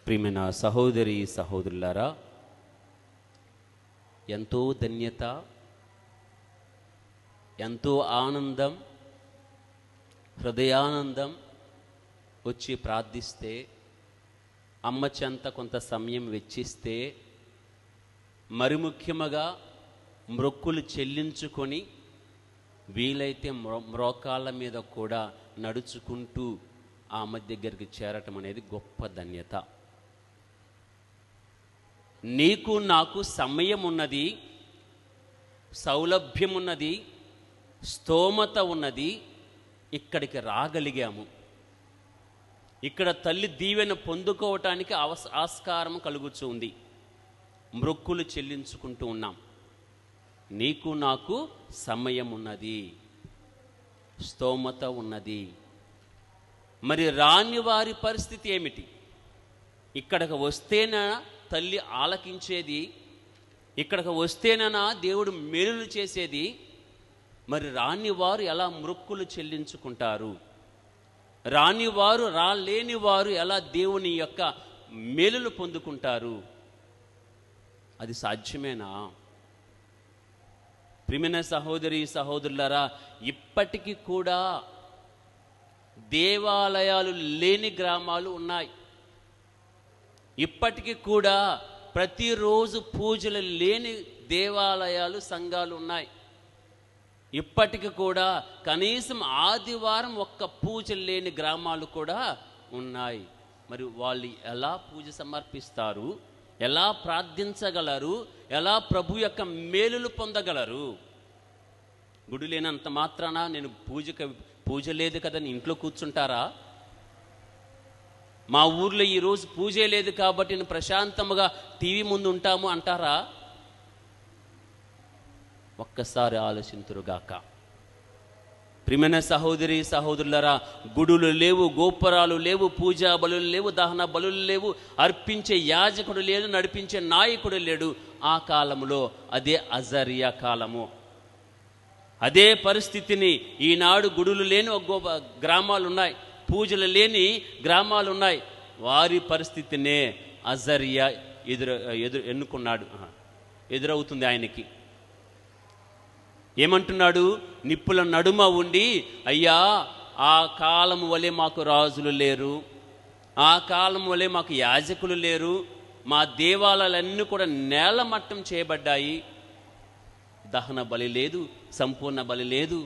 ప్రియమైన సహోదరి సహోదరులారా, ఎంతో ధన్యత, ఎంతో ఆనందం, హృదయానందం వచ్చి ప్రార్థిస్తే, అమ్మ చెంత కొంత సమయం వెచ్చిస్తే, మరి ముఖ్యముగా మ్రొక్కులు చెల్లించుకొని వీలైతే మ్రోకాళ్ళ మీద కూడా నడుచుకుంటూ ఆ అమ్మ దగ్గరికి చేరటం అనేది గొప్ప ధన్యత. నీకు నాకు సమయం ఉన్నది, సౌలభ్యం ఉన్నది, స్తోమత ఉన్నది, ఇక్కడికి రాగలిగాము. ఇక్కడ తల్లి దీవెన పొందుకోవటానికి ఆస్కారం కలుగుతుంది. మ్రొక్కులు చెల్లించుకుంటూ ఉన్నాం. నీకు నాకు సమయం ఉన్నది, స్తోమత ఉన్నది. మరి రాని వారి పరిస్థితి ఏమిటి? ఇక్కడికి వస్తేనా తల్లి ఆలకించేది? ఇక్కడికి వస్తేనా దేవుడు మేలులు చేసేది? మరి రాని వారు ఎలా మ్రొక్కులు చెల్లించుకుంటారు? రాలేని వారు ఎలా దేవుని యొక్క మేలులు పొందుకుంటారు? అది సాధ్యమేనా? ప్రియమైన సహోదరి సహోదరులారా, ఇప్పటికీ కూడా దేవాలయాలు లేని గ్రామాలు ఉన్నాయి. ఇప్పటికీ కూడా ప్రతిరోజు పూజలు లేని దేవాలయాలు, సంఘాలు ఉన్నాయి. ఇప్పటికి కూడా కనీసం ఆదివారం ఒక్క పూజ లేని గ్రామాలు కూడా ఉన్నాయి. మరి వాళ్ళు ఎలా పూజ సమర్పిస్తారు? ఎలా ప్రార్థించగలరు? ఎలా ప్రభు యొక్క మేలులు పొందగలరు? గుడి లేనంత మాత్రాన నేను పూజ లేదు కదా ఇంట్లో కూర్చుంటారా? మా ఊర్లో ఈరోజు పూజే లేదు కాబట్టి నేను ప్రశాంతముగా టీవీ ముందు ఉంటాము అంటారా? ఒక్కసారి ఆలోచింతురుగాక. ప్రియమైన సహోదరి సహోదరులరా, గుడులు లేవు, గోపురాలు లేవు, పూజా బలులు లేవు, దహన బలులు లేవు, అర్పించే యాజకుడు లేడు, నడిపించే నాయకుడు లేడు. ఆ కాలంలో అదే అజరియా కాలము. అదే పరిస్థితిని ఈనాడు గుడులు లేని గ్రామాలు ఉన్నాయి, పూజలు లేని గ్రామాలు ఉన్నాయి. వారి పరిస్థితినే అజరియా ఎదురవుతుంది ఆయనకి. ఏమంటున్నాడు? నిప్పుల నడుమ ఉండి, అయ్యా ఆ కాలం వలె మాకు రాజులు లేరు, ఆ కాలం వలె మాకు యాజకులు లేరు, మా దేవాలయాలన్నీ కూడా నేలమట్టం చేయబడ్డాయి. దహన బలి లేదు, సంపూర్ణ బలి లేదు,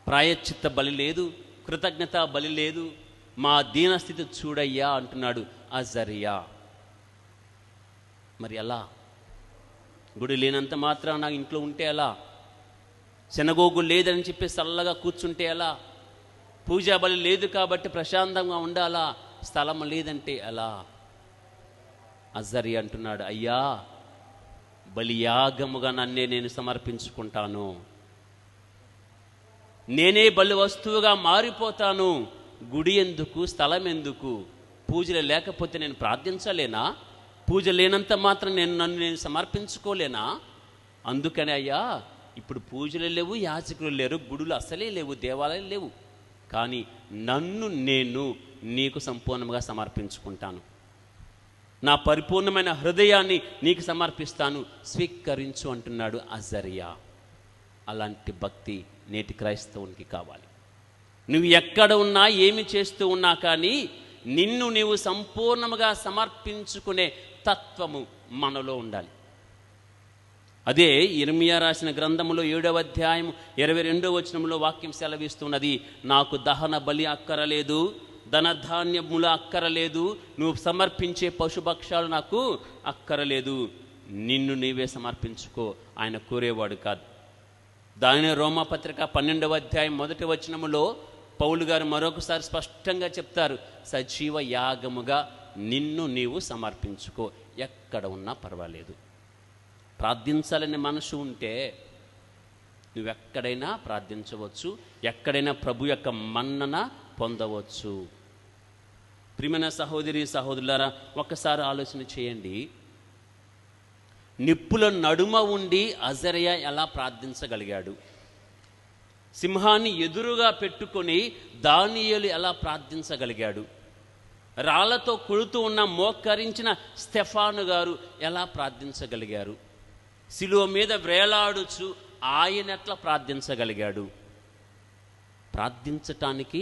ప్రాయశ్చిత్త బలి లేదు, కృతజ్ఞత బలి లేదు. మా దీనస్థితి చూడయ్యా అంటున్నాడు అజరియా. మరి ఎలా? గుడి లేనంత మాత్రం నాకు ఇంట్లో ఉంటే ఎలా? శనగోగు లేదని చెప్పి చల్లగా కూర్చుంటే ఎలా? పూజా బలి లేదు కాబట్టి ప్రశాంతంగా ఉండాలా? స్థలం లేదంటే ఎలా? అజరియా అంటున్నాడు, అయ్యా బలియాగముగా నన్నే నేను సమర్పించుకుంటాను, నేనే బలి వస్తువుగా మారిపోతాను. గుడి ఎందుకు? స్థలం ఎందుకు? పూజలు లేకపోతే నేను ప్రార్థించలేనా? పూజ లేనంత మాత్రం నన్ను నేను సమర్పించుకోలేనా? అందుకనే అయ్యా ఇప్పుడు పూజలు లేవు, యాజకులు లేరు, గుడులు అసలే లేవు, దేవాలయాలు లేవు, కానీ నన్ను నేను నీకు సంపూర్ణంగా సమర్పించుకుంటాను. నా పరిపూర్ణమైన హృదయాన్ని నీకు సమర్పిస్తాను, స్వీకరించు అంటున్నాడు అజరియా. అలాంటి భక్తి నేటి క్రైస్తవునికి కావాలి. నువ్వు ఎక్కడ ఉన్నా, ఏమి చేస్తూ ఉన్నా కానీ నిన్ను నీవు సంపూర్ణముగా సమర్పించుకునే తత్వము మనలో ఉండాలి. అదే ఇర్మియా రాసిన గ్రంథములో 7వ అధ్యాయం 22వ వచనంలో వాక్యం సెలవిస్తున్నది. నాకు దహన బలి అక్కరలేదు, ధనధాన్యములు అక్కరలేదు, నువ్వు సమర్పించే పశుభక్షాలు నాకు అక్కరలేదు, నిన్ను నీవే సమర్పించుకో. ఆయన కోరేవాడు కాదు. దానినే రోమాపత్రిక 12వ అధ్యాయం 1వ వచనములో పౌలు గారు మరొకసారి స్పష్టంగా చెప్తారు, సజీవ యాగముగా నిన్ను నీవు సమర్పించుకో. ఎక్కడ ఉన్నా పర్వాలేదు. ప్రార్థించాలనే మనసు ఉంటే నువ్వెక్కడైనా ప్రార్థించవచ్చు, ఎక్కడైనా ప్రభు యొక్క మన్నన పొందవచ్చు. ప్రియమైన సహోదరి సహోదరులారా, ఒక్కసారి ఆలోచన చేయండి. నిప్పుల నడుమ ఉండి అజరియా ఎలా ప్రార్థించగలిగాడు? సింహాన్ని ఎదురుగా పెట్టుకొని దానియేలు ఎలా ప్రార్థించగలిగాడు? రాళ్లతో కొడుతూ ఉన్న మోకరించిన స్టెఫాను గారు ఎలా ప్రార్థించగలిగారు? శిలువ మీద వేలాడుచు ఆయన ఎట్లా ప్రార్థించగలిగాడు? ప్రార్థించటానికి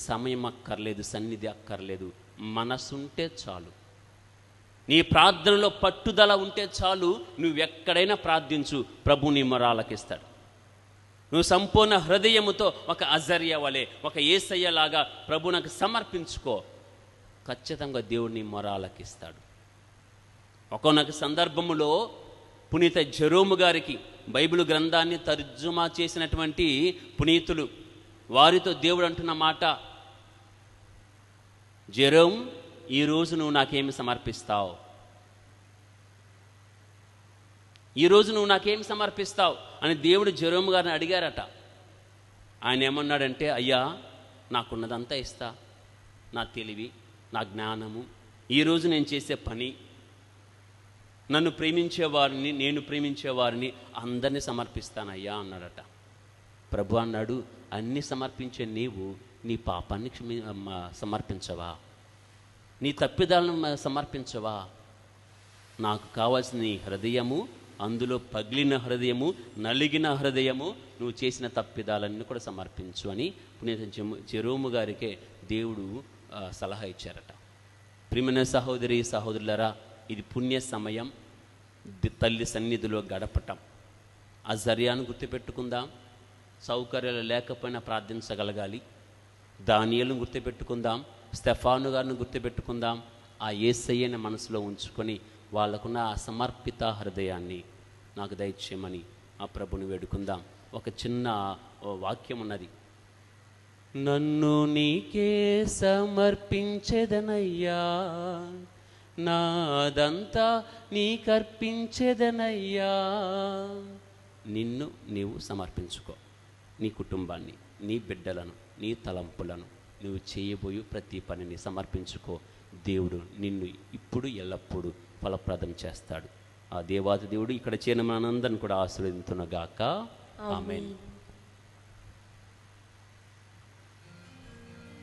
సమయం అక్కర్లేదు, సన్నిధి అక్కర్లేదు, మనసుంటే చాలు. నీ ప్రార్థనలో పట్టుదల ఉంటే చాలు. నువ్వెక్కడైనా ప్రార్థించు, ప్రభు నీ మొరాలకిస్తాడు. నువ్వు సంపూర్ణ హృదయముతో ఒక అజర్య వలె, ఒక యేసయ్యలాగా ప్రభువునకు సమర్పించుకో, ఖచ్చితంగా దేవుడు నీ మొరాలకిస్తాడు. ఒక్కొక్క సందర్భములో పునీత జెరోము గారికి బైబిల్ గ్రంథాన్ని తర్జుమా చేసినటువంటి పునీతులు, వారితో దేవుడు అంటున్న మాట, జెరోమ్, ఈరోజు నువ్వు నాకేమి సమర్పిస్తావు? ఈరోజు నువ్వు నాకేమి సమర్పిస్తావు అని దేవుడు జెరోము గారిని అడిగారట. ఆయన ఏమన్నాడంటే, అయ్యా, నాకున్నదంతా ఇస్తా, నా తెలివి, నా జ్ఞానము, ఈరోజు నేను చేసే పని, నన్ను ప్రేమించేవారిని, నేను ప్రేమించేవారిని అందరినీ సమర్పిస్తానయ్యా అన్నాడట. ప్రభు అన్నాడు, అన్నీ సమర్పించే నీవు నీ పాపాన్ని సమర్పించవా? నీ తప్పిదాలను సమర్పించవా? నాకు కావాల్సిన నీ హృదయము, అందులో పగిలిన హృదయము, నలిగిన హృదయము, నువ్వు చేసిన తప్పిదాలన్నీ కూడా సమర్పించు అని పునీత జెరోము గారికే దేవుడు సలహా ఇచ్చారట. ప్రియమైన సహోదరి సహోదరులరా, ఇది పుణ్య సమయం, తల్లి సన్నిధిలో గడపటం. అజర్యాను గుర్తుపెట్టుకుందాం, సౌకర్యాలు లేకపోయినా ప్రార్థించగలగాలి. దానియేలును గుర్తుపెట్టుకుందాం, స్టెఫాను గారిని గుర్తుపెట్టుకుందాం. ఆ యేసయ్యని మనసులో ఉంచుకొని వాళ్ళకున్న ఆ సమర్పిత హృదయాన్ని నాకు దయచేయమని ఆ ప్రభుని వేడుకుందాం. ఒక చిన్న వాక్యం ఉన్నది, నన్ను నీకే సమర్పించెదనయ్యా, నాదంతా నీకర్పించెదనయ్యా. నిన్ను నీవు సమర్పించుకో, నీ కుటుంబాన్ని, నీ బిడ్డలను, నీ తలంపులను, నువ్వు చేయబోయే ప్రతి పనిని సమర్పించుకో. దేవుడు నిన్ను ఇప్పుడు ఎల్లప్పుడూ ఫలప్రదం చేస్తాడు. ఆ దేవాది దేవుడు ఇక్కడ చేరిన మనందరిని కూడా ఆశీర్వదించునుగాక. ఆమేన్.